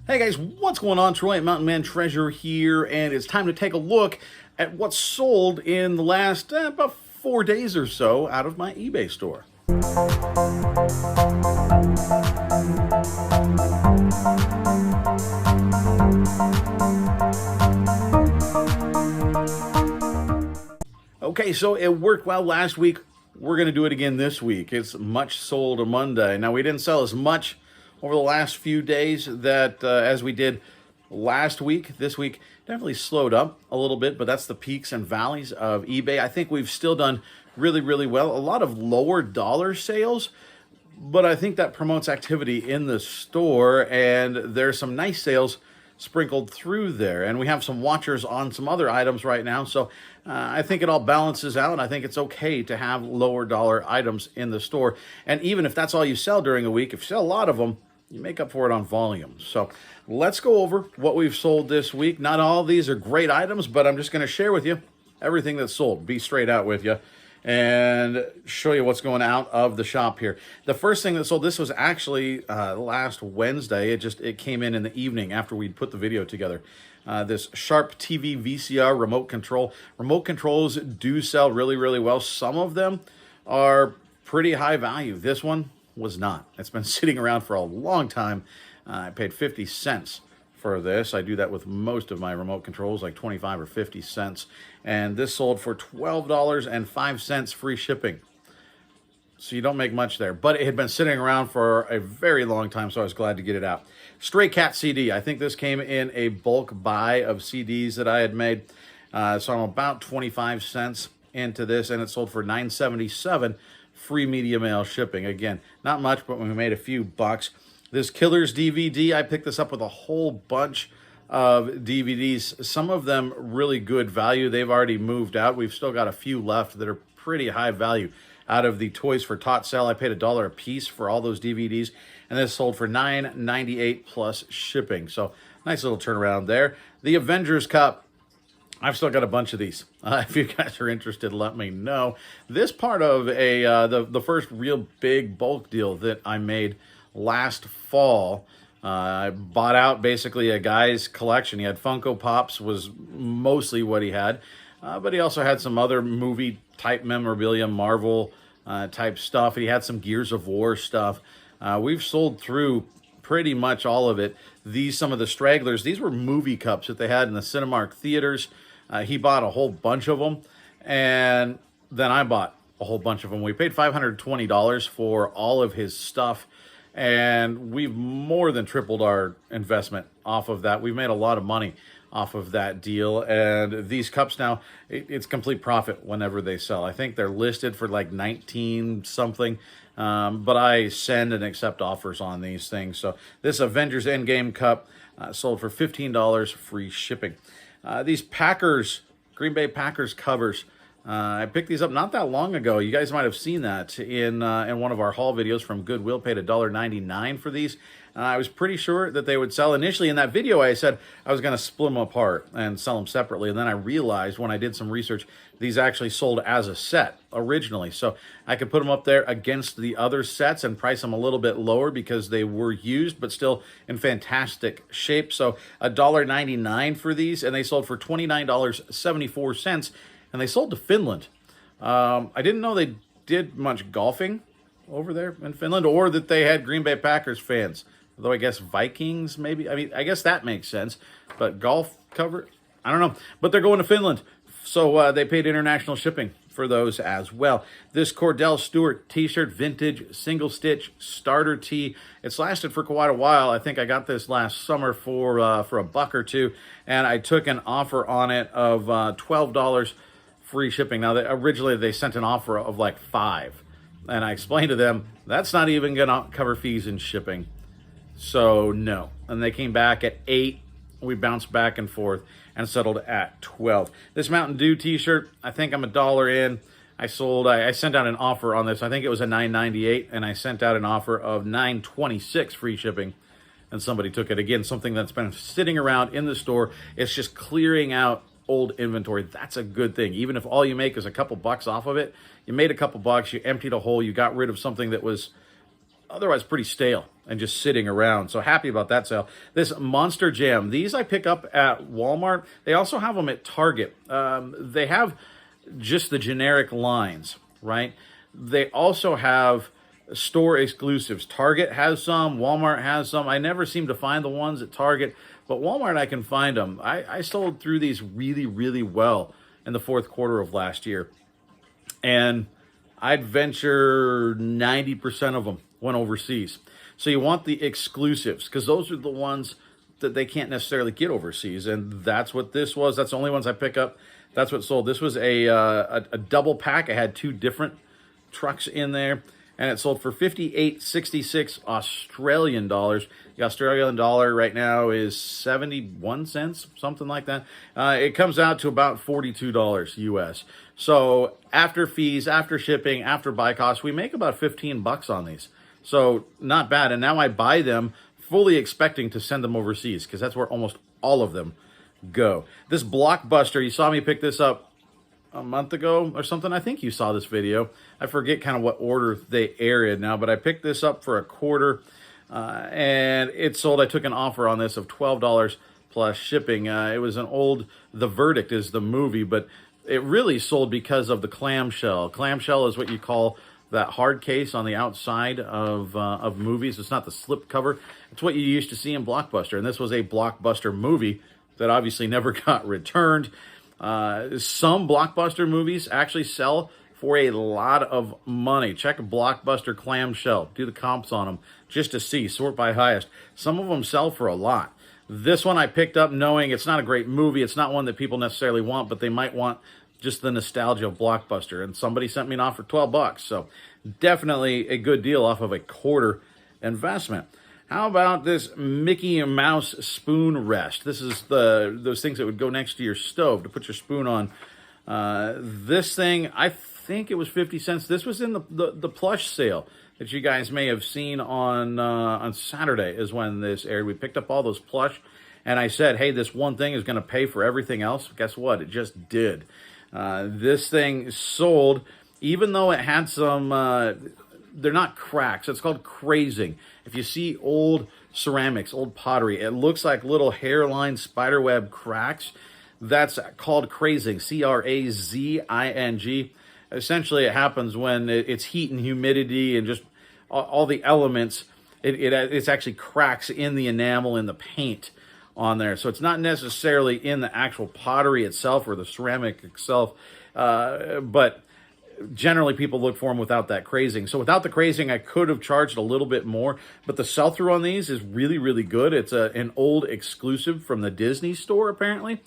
Hey guys, what's going on? Troy at Mountain Man Treasure here, and it's time to take a look at what's sold in the last about 4 days or so out of my eBay store. Okay, so it worked well last week. We're going to do it again this week. It's much sold on Monday. Now, we didn't sell as much over the last few days that as we did last week. This week definitely slowed up a little bit, but that's the peaks and valleys of eBay. I think we've still done really, really well. A lot of lower dollar sales, but I think that promotes activity in the store, and there's some nice sales sprinkled through there. And we have some watchers on some other items right now, so I think it all balances out. I think it's okay to have lower dollar items in the store. And even if that's all you sell during a week, if you sell a lot of them, you make up for it on volume. So let's go over what we've sold this week. Not all of these are great items, but I'm just going to share with you everything that's sold. Be straight out with you and show you what's going out of the shop here. The first thing that sold, this was actually last Wednesday. It came in the evening after we'd put the video together. This Sharp TV VCR remote control. Remote controls do sell really, really well. Some of them are pretty high value. This one was not. It's been sitting around for a long time. I paid 50 cents for this. I do that with most of my remote controls, like 25 or 50 cents. And this sold for $12.05 free shipping. So you don't make much there. But it had been sitting around for a very long time, so I was glad to get it out. Stray Cat CD. I think this came in a bulk buy of CDs that I had made. So I'm about 25 cents into this, and it sold for $9.77 free media mail shipping. Again, not much, but we made a few bucks. This Killers DVD, I picked this up with a whole bunch of DVDs. Some of them really good value. They've already moved out. We've still got a few left that are pretty high value. Out of the Toys for Tot sale, I paid $1 a piece for all those DVDs, and this sold for $9.98 plus shipping. So nice little turnaround there. The Avengers Cup, I've still got a bunch of these. If you guys are interested, let me know. This part of the first real big bulk deal that I made last fall. I bought out basically a guy's collection. He had Funko Pops, was mostly what he had. But he also had some other movie-type memorabilia, Marvel-type stuff. He had some Gears of War stuff. We've sold through pretty much all of it. Some of the stragglers, these were movie cups that they had in the Cinemark theaters. He bought a whole bunch of them, and then I bought a whole bunch of them. We paid $520 for all of his stuff, and we've more than tripled our investment off of that. We've made a lot of money off of that deal, and these cups now, it's complete profit whenever they sell. I think they're listed for like 19 something, but I send and accept offers on these things. So this Avengers Endgame cup sold for $15 free shipping. These Packers, Green Bay Packers covers, I picked these up not that long ago. You guys might have seen that in one of our haul videos from Goodwill. Paid $1.99 for these. I was pretty sure that they would sell. Initially in that video, I said I was going to split them apart and sell them separately. And then I realized when I did some research, these actually sold as a set originally. So I could put them up there against the other sets and price them a little bit lower because they were used, but still in fantastic shape. So $1.99 for these, and they sold for $29.74. And they sold to Finland. I didn't know they did much golfing over there in Finland, or that they had Green Bay Packers fans. Although I guess Vikings, maybe. I mean, I guess that makes sense. But golf cover, I don't know. But they're going to Finland. So they paid international shipping for those as well. This Cordell Stewart t-shirt, vintage, single stitch, starter tee. It's lasted for quite a while. I think I got this last summer for a buck or two. And I took an offer on it of $12 free shipping. Now, originally they sent an offer of like $5. And I explained to them, that's not even going to cover fees and shipping. So, no. And they came back at $8. We bounced back and forth and settled at $12. This Mountain Dew t-shirt, I think I'm $1 in. I sent out an offer on this. I think it was a $9.98, and I sent out an offer of $9.26 free shipping. And somebody took it. Again, something that's been sitting around in the store. It's just clearing out old inventory. That's a good thing. Even if all you make is a couple bucks off of it, you made a couple bucks, you emptied a hole, you got rid of something that was otherwise pretty stale and just sitting around. So happy about that sale. This Monster Jam, these I pick up at Walmart. They also have them at Target. They have just the generic lines, right? They also have store exclusives. Target has some, Walmart has some. I never seem to find the ones at Target, but Walmart I can find them. I sold through these really, really well in the fourth quarter of last year. And I'd venture 90% of them went overseas. So you want the exclusives because those are the ones that they can't necessarily get overseas. And that's what this was. That's the only ones I pick up. That's what sold. This was a double pack. I had 2 different trucks in there. And it sold for $58.66 Australian dollars. The Australian dollar right now is 71 cents, something like that. It comes out to about $42 US. So after fees, after shipping, after buy costs, we make about 15 bucks on these. So not bad. And now I buy them fully expecting to send them overseas because that's where almost all of them go. This Blockbuster, you saw me pick this up a month ago or something. I think you saw this video. I forget kind of what order they aired it now, but I picked this up for a quarter and it sold. I took an offer on this of $12 plus shipping. It was an old The Verdict is the movie, but it really sold because of the clamshell. Clamshell is what you call that hard case on the outside of movies. It's not the slip cover. It's what you used to see in Blockbuster. And this was a Blockbuster movie that obviously never got returned. Some Blockbuster movies actually sell for a lot of money. Check a Blockbuster clamshell. Do the comps on them just to see. Sort by highest. Some of them sell for a lot. This one I picked up knowing it's not a great movie. It's not one that people necessarily want, but they might want just the nostalgia of Blockbuster. And somebody sent me an offer, 12 bucks. So definitely a good deal off of a quarter investment. How about this Mickey Mouse spoon rest? This is those things that would go next to your stove to put your spoon on. This thing, I think it was 50 cents. This was in the plush sale that you guys may have seen on Saturday is when this aired. We picked up all those plush, and I said, hey, this one thing is going to pay for everything else. Guess what? It just did. This thing sold, even though it had some... they're not cracks. It's called crazing. If you see old ceramics, old pottery, it looks like little hairline spiderweb cracks. That's called crazing, C-R-A-Z-I-N-G. Essentially, it happens when it's heat and humidity and just all the elements. It's actually cracks in the enamel, in the paint on there. So it's not necessarily in the actual pottery itself or the ceramic itself, but generally people look for them without that crazing. So without the crazing, I could have charged a little bit more, but the sell-through on these is really, really good. It's an old exclusive from the Disney store, apparently.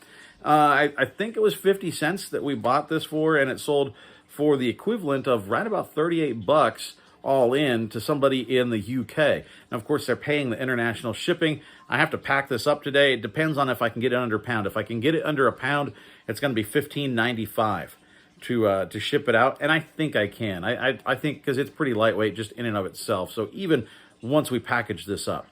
I think it was 50 cents that we bought this for, and it sold for the equivalent of right about 38 bucks all in to somebody in the UK. Now, of course, they're paying the international shipping. I have to pack this up today. It depends on if I can get it under a pound. If I can get it under a pound, it's going to be $15.95. To ship it out, and I think I can. I think because it's pretty lightweight just in and of itself. So even once we package this up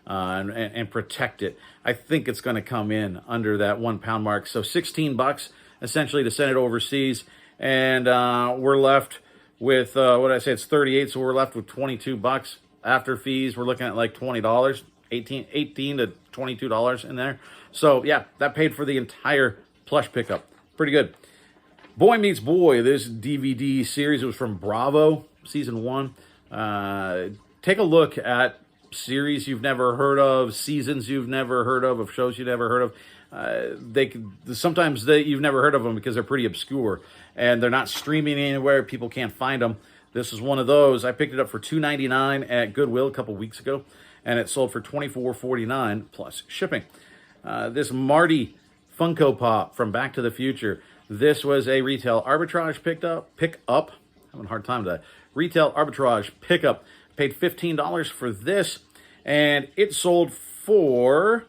and protect it, I think it's going to come in under that 1 pound mark. So 16 bucks essentially to send it overseas, and we're left with what did I say? It's 38, so we're left with 22 bucks after fees. We're looking at like $20, 18 to $22 in there. So yeah, that paid for the entire plush pickup. Pretty good. Boy Meets Boy, this DVD series, it was from Bravo, season 1. Take a look at series you've never heard of, seasons you've never heard of shows you've never heard of. Sometimes you've never heard of them because they're pretty obscure and they're not streaming anywhere. People can't find them. This is one of those. I picked it up for $2.99 at Goodwill a couple weeks ago, and it sold for $24.49 plus shipping. This Marty Funko Pop from Back to the Future. This was a retail arbitrage pick up. Having a hard time with that. Retail arbitrage pickup. Paid $15 for this, and it sold for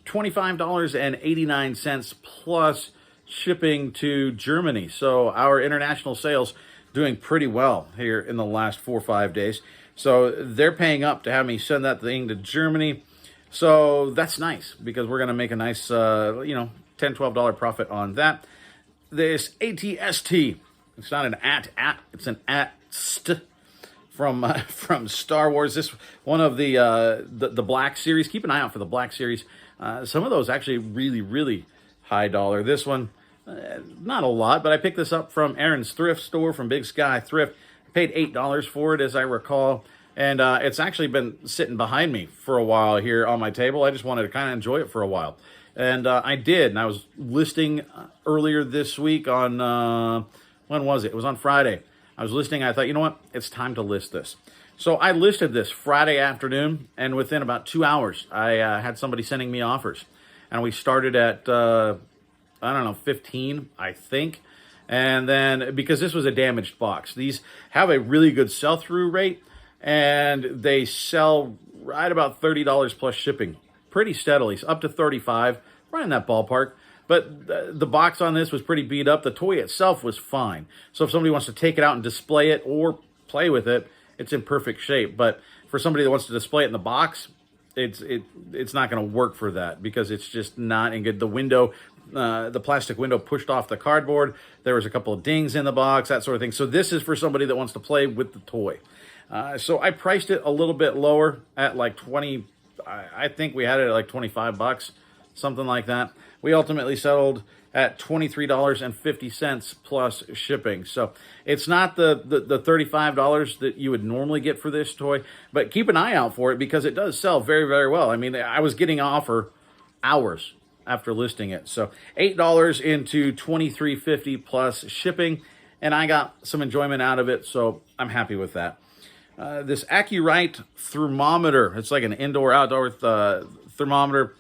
$25.89 plus shipping to Germany. So our international sales doing pretty well here in the last 4 or 5 days. So they're paying up to have me send that thing to Germany. So that's nice because we're going to make a nice, $10, $12 profit on that. This ATST, it's not an at, it's an ATST from Star Wars. This one of the Black Series. Keep an eye out for the Black Series. Some of those actually really high dollar. This one, not a lot, but I picked this up from Aaron's thrift store from Big Sky Thrift. I paid $8 for it, as I recall. And it's actually been sitting behind me for a while here on my table. I just wanted to kind of enjoy it for a while. And I did. And I was listing earlier this week on, when was it? It was on Friday. I was listing. I thought, you know what? It's time to list this. So I listed this Friday afternoon. And within about 2 hours, I had somebody sending me offers. And we started at, I don't know, 15, I think. And then, because this was a damaged box, these have a really good sell-through rate. And they sell right about $30 plus shipping pretty steadily, so up to $35, right in that ballpark. But the box on this was pretty beat up. The toy itself was fine. So if somebody wants to take it out and display it or play with it, it's in perfect shape. But for somebody that wants to display it in the box, it's not going to work for that because it's just not in good. The window, the plastic window pushed off the cardboard. There was a couple of dings in the box, that sort of thing. So this is for somebody that wants to play with the toy. So I priced it a little bit lower at like 20. I think we had it at like $25, something like that. We ultimately settled at $23.50 plus shipping. So it's not the $35 that you would normally get for this toy, but keep an eye out for it because it does sell very well. I mean, I was getting an offer hours after listing it. So $8 into $23.50 plus shipping, and I got some enjoyment out of it. So I'm happy with that. This AccuRite thermometer. It's like an indoor-outdoor thermometer.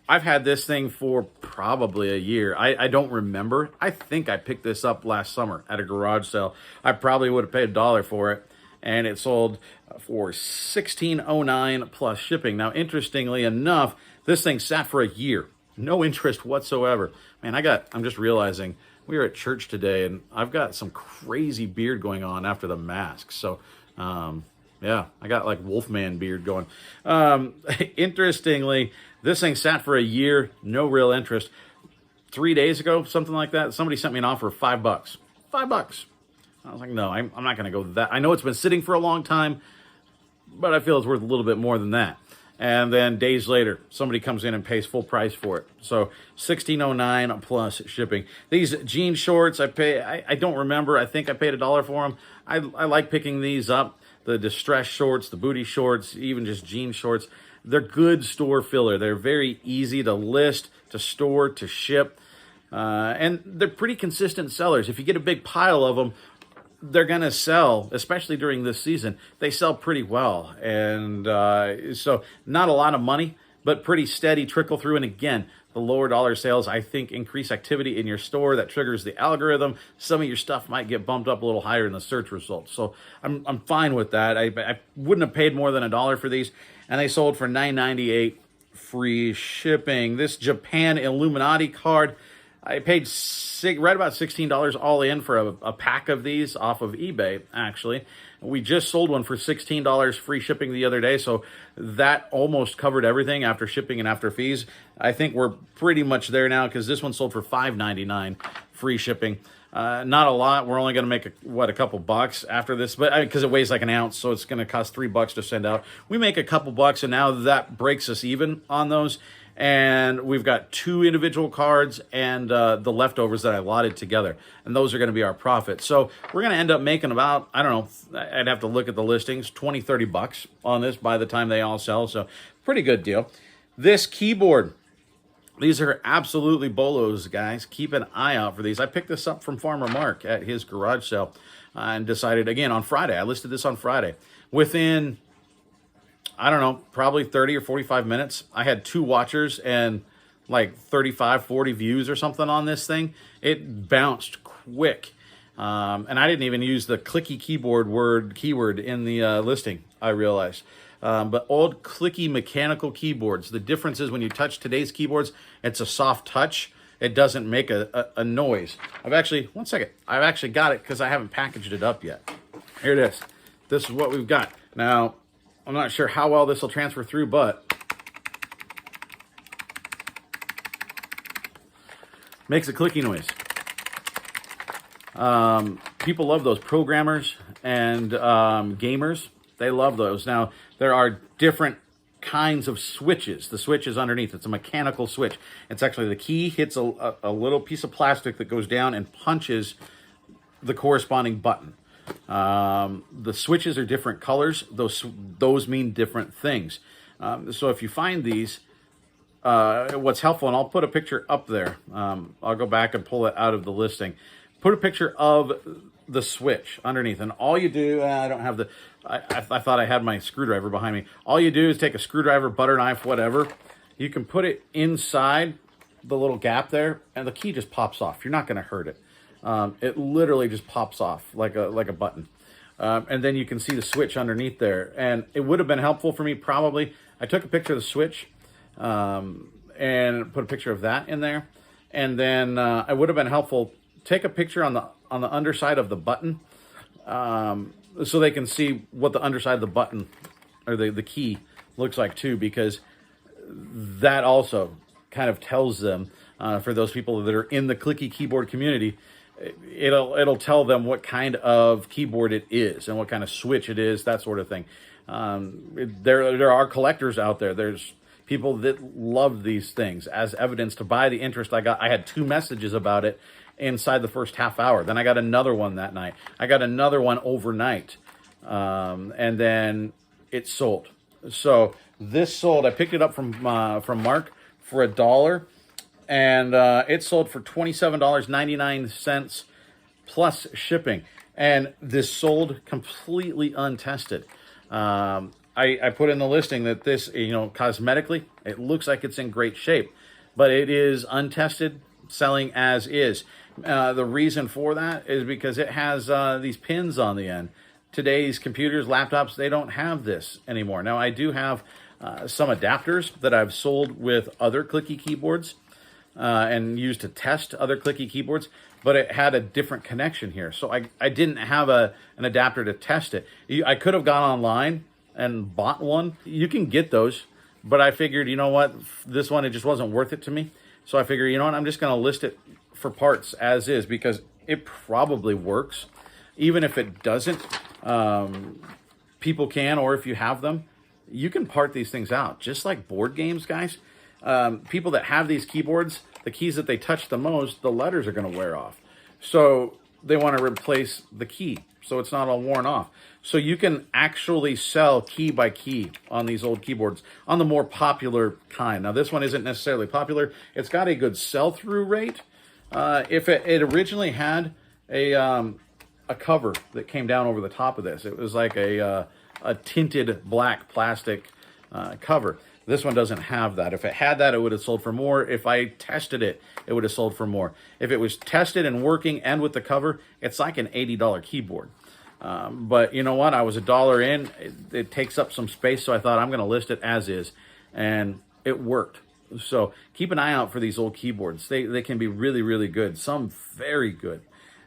I've had this thing for probably a year. I don't remember. I think I picked this up last summer at a garage sale. I probably would have paid $1 for it, and it sold for $16.09 plus shipping. Now, interestingly enough, this thing sat for a year. No interest whatsoever. Man, I'm just realizing we were at church today, and I've got some crazy beard going on after the mask. So, yeah, I got like Wolfman beard going. Interestingly, this thing sat for a year, no real interest. 3 days ago, something like that, somebody sent me an offer of $5. $5. I was like, no, I'm not going to go that. I know it's been sitting for a long time, but I feel it's worth a little bit more than that. And then days later, somebody comes in and pays full price for it. So $16.09 plus shipping. These jean shorts, I don't remember. I think I paid $1 for them. I like picking these up. The distress shorts, the booty shorts, even just jean shorts. They're good store filler. They're very easy to list, to store, to ship. And they're pretty consistent sellers. If you get a big pile of them, they're going to sell, especially during this season. They sell pretty well. And so not a lot of money, but pretty steady trickle through. And again, the lower dollar sales, I think, increase activity in your store. That triggers the algorithm. Some of your stuff might get bumped up a little higher in the search results. So I'm fine with that. I wouldn't have paid more than $1 for these. And they sold for $9.98 free shipping. This Japan Illuminati card, I paid right about $16 all in for a pack of these off of eBay, actually. We just sold one for $16 free shipping the other day, so that almost covered everything after shipping and after fees. I think we're pretty much there now because this one sold for $5.99 free shipping. Not a lot. We're only going to make, a couple bucks after this, but because it weighs like an ounce, so it's going to cost $3 to send out. We make a couple bucks, and now that breaks us even on those. And we've got 2 individual cards and the leftovers that I lotted together. And those are going to be our profit. So we're going to end up making about, I don't know, I'd have to look at the listings, 20, 30 bucks on this by the time they all sell. So pretty good deal. This keyboard, these are absolutely bolos, guys. Keep an eye out for these. I picked this up from Farmer Mark at his garage sale and decided, again, on Friday. I listed this on Friday. Within, I don't know, probably 30 or 45 minutes, I had 2 watchers and like 35, 40 views or something on this thing. It bounced quick. And I didn't even use the clicky keyboard keyword in the listing, I realized. But old clicky mechanical keyboards, the difference is when you touch today's keyboards, it's a soft touch. It doesn't make a noise. One second. I've actually got it because I haven't packaged it up yet. Here it is. This is what we've got. Now, I'm not sure how well this will transfer through, but makes a clicky noise. People love those, programmers and gamers, they love those. Now, there are different kinds of switches. The switch is underneath. It's a mechanical switch. It's actually the key hits a little piece of plastic that goes down and punches the corresponding button. The switches are different colors. Those mean different things. So if you find these, what's helpful, and I'll put a picture up there. I'll go back and pull it out of the listing. Put a picture of the switch underneath, and all you do, I don't have the, I thought I had my screwdriver behind me. All you do is take a screwdriver, butter knife, whatever. You can put it inside the little gap there, and the key just pops off. You're not going to hurt it. It literally just pops off like a button. And then you can see the switch underneath there. And it would have been helpful for me probably. I took a picture of the switch and put a picture of that in there. And then it would have been helpful, take a picture on the underside of the button so they can see what the underside of the button or the key looks like too, because that also kind of tells them, for those people that are in the clicky keyboard community, it'll tell them what kind of keyboard it is and what kind of switch it is, that sort of thing. There are collectors out there. There's people that love these things. As evidence to buy the interest I got, I had 2 messages about it inside the first half hour. Then I got another one that night. I got another one overnight. And then it sold. So this sold. I picked it up from Mark for $1. And it sold for $27.99 plus shipping. And this sold completely untested. I put in the listing that this, cosmetically, it looks like it's in great shape. But it is untested, selling as is. The reason for that is because it has these pins on the end. Today's computers, laptops, they don't have this anymore. Now, I do have some adapters that I've sold with other clicky keyboards. And used to test other clicky keyboards, but it had a different connection here. So I didn't have an adapter to test it. I could have gone online and bought one. You can get those, but I figured, you know what, this one, it just wasn't worth it to me. So I figured, you know what, I'm just going to list it for parts as is, because it probably works. Even if it doesn't, people can, or if you have them, you can part these things out. Just like board games, guys. People that have these keyboards, the keys that they touch the most, the letters are going to wear off. So they want to replace the key so it's not all worn off. So you can actually sell key by key on these old keyboards on the more popular kind. Now, this one isn't necessarily popular. It's got a good sell-through rate. If it originally had a cover that came down over the top of this, it was like a tinted black plastic cover. This one doesn't have that. If it had that, it would have sold for more. If I tested it, it would have sold for more. If it was tested and working and with the cover, it's like an $80 keyboard. But you know what? I was $1 in. It takes up some space, so I thought I'm going to list it as is. And it worked. So keep an eye out for these old keyboards. They can be really, really good. Some very good.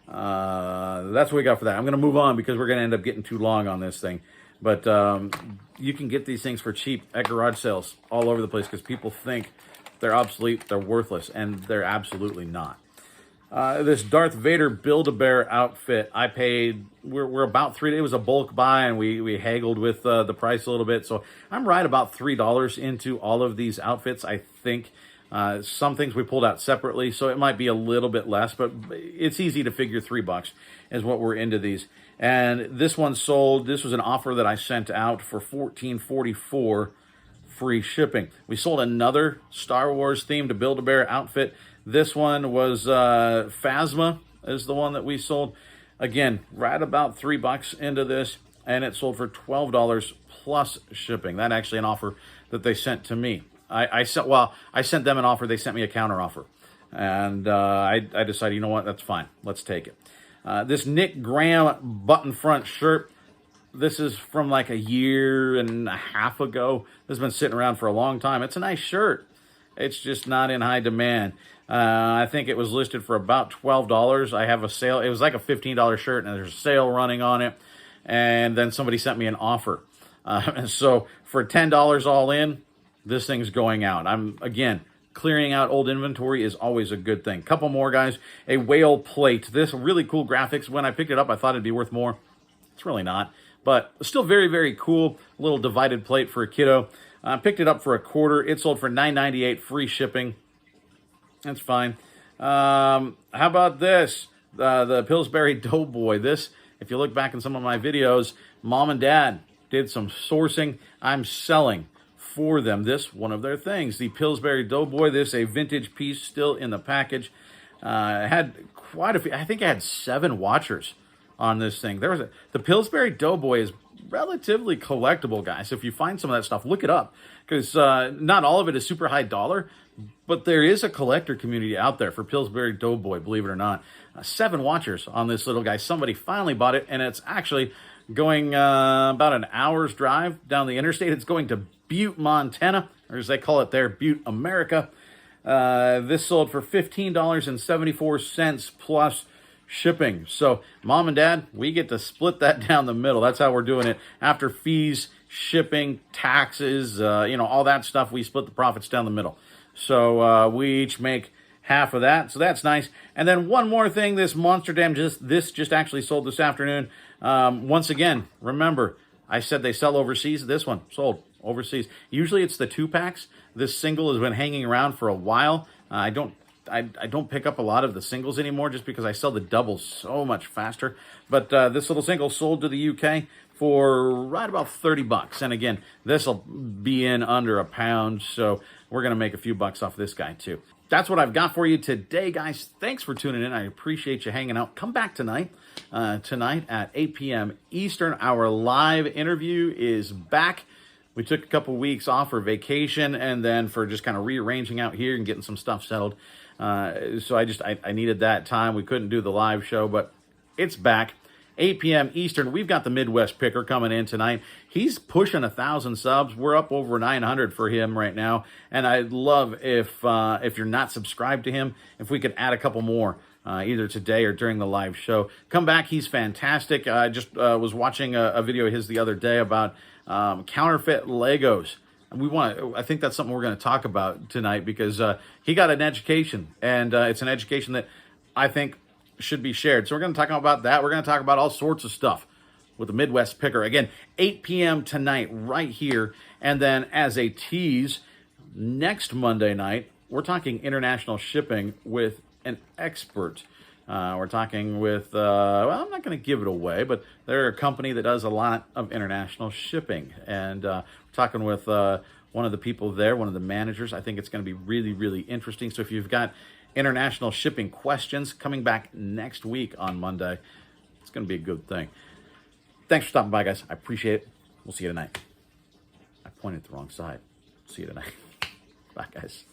That's what we got for that. I'm going to move on because we're going to end up getting too long on this thing. But you can get these things for cheap at garage sales all over the place because people think they're obsolete, they're worthless, and they're absolutely not. This Darth Vader Build-A-Bear outfit, I paid, we're about $3, it was a bulk buy, and we haggled with the price a little bit. So I'm right about $3 into all of these outfits, I think. Some things we pulled out separately, so it might be a little bit less, but it's easy to figure $3 is what we're into these. And this one sold, this was an offer that I sent out for $14.44 free shipping. We sold another Star Wars themed Build-A-Bear outfit. This one was Phasma is the one that we sold. Again, right about $3 into this, and it sold for $12 plus shipping. That's actually an offer that they sent to me. I sent them an offer, they sent me a counter offer. And I decided, you know what, that's fine. Let's take it. This Nick Graham button front shirt, this is from like 1.5 years ago. This has been sitting around for a long time. It's a nice shirt. It's just not in high demand. I think it was listed for about $12. I have a sale. It was like a $15 shirt, and there's a sale running on it. And then somebody sent me an offer. And so for $10 all in, this thing's going out. I'm, again, clearing out old inventory is always a good thing. Couple more, guys. A whale plate. This really cool graphics. When I picked it up, I thought it'd be worth more. It's really not. But still very, very cool. Little divided plate for a kiddo. Picked it up for $1. It sold for $9.98, free shipping. That's fine. How about this? The Pillsbury Doughboy. This, if you look back in some of my videos, Mom and Dad did some sourcing. I'm selling for them this, one of their things. The Pillsbury Doughboy. This, a vintage piece still in the package. Had quite a few. I think I had 7 watchers on this thing. The Pillsbury Doughboy is relatively collectible, guys. If you find some of that stuff, look it up, because not all of it is super high dollar, but there is a collector community out there for Pillsbury Doughboy, believe it or not. 7 watchers on this little guy. Somebody finally bought it, and it's actually going about an hour's drive down the interstate. It's going to Butte, Montana, or as they call it there, Butte, America. This sold for $15.74 plus shipping. So Mom and Dad, we get to split that down the middle. That's how we're doing it. After fees, shipping, taxes, all that stuff, we split the profits down the middle. So we each make half of that. So that's nice. And then one more thing, this Monster Dam, this just actually sold this afternoon. Once again, remember, I said they sell overseas. This one sold overseas. Usually it's the 2-packs. This single has been hanging around for a while. I don't pick up a lot of the singles anymore just because I sell the doubles so much faster. But this little single sold to the UK for right about $30. And again, this will be in under £1, so we're going to make a few bucks off this guy too. That's what I've got for you today, guys. Thanks for tuning in. I appreciate you hanging out. Come back tonight. Tonight at 8 p.m. Eastern, our live interview is back. We took a couple weeks off for vacation and then for just kind of rearranging out here and getting some stuff settled. So I needed that time. We couldn't do the live show, but it's back. 8 p.m. Eastern. We've got the Midwest Picker coming in tonight. He's pushing 1,000 subs. We're up over 900 for him right now. And I'd love if you're not subscribed to him, if we could add a couple more. Either today or during the live show. Come back. He's fantastic. I just was watching a video of his the other day about counterfeit Legos. I think that's something we're going to talk about tonight because he got an education, and it's an education that I think should be shared. So we're going to talk about that. We're going to talk about all sorts of stuff with the Midwest Picker. Again, 8 p.m. tonight right here. And then as a tease, next Monday night, we're talking international shipping with an expert. We're talking with, I'm not going to give it away, but they're a company that does a lot of international shipping. And we're talking with one of the people there, one of the managers. I think it's going to be really, really interesting. So if you've got international shipping questions, coming back next week on Monday, it's going to be a good thing. Thanks for stopping by, guys. I appreciate it. We'll see you tonight. I pointed the wrong side. See you tonight. Bye, guys.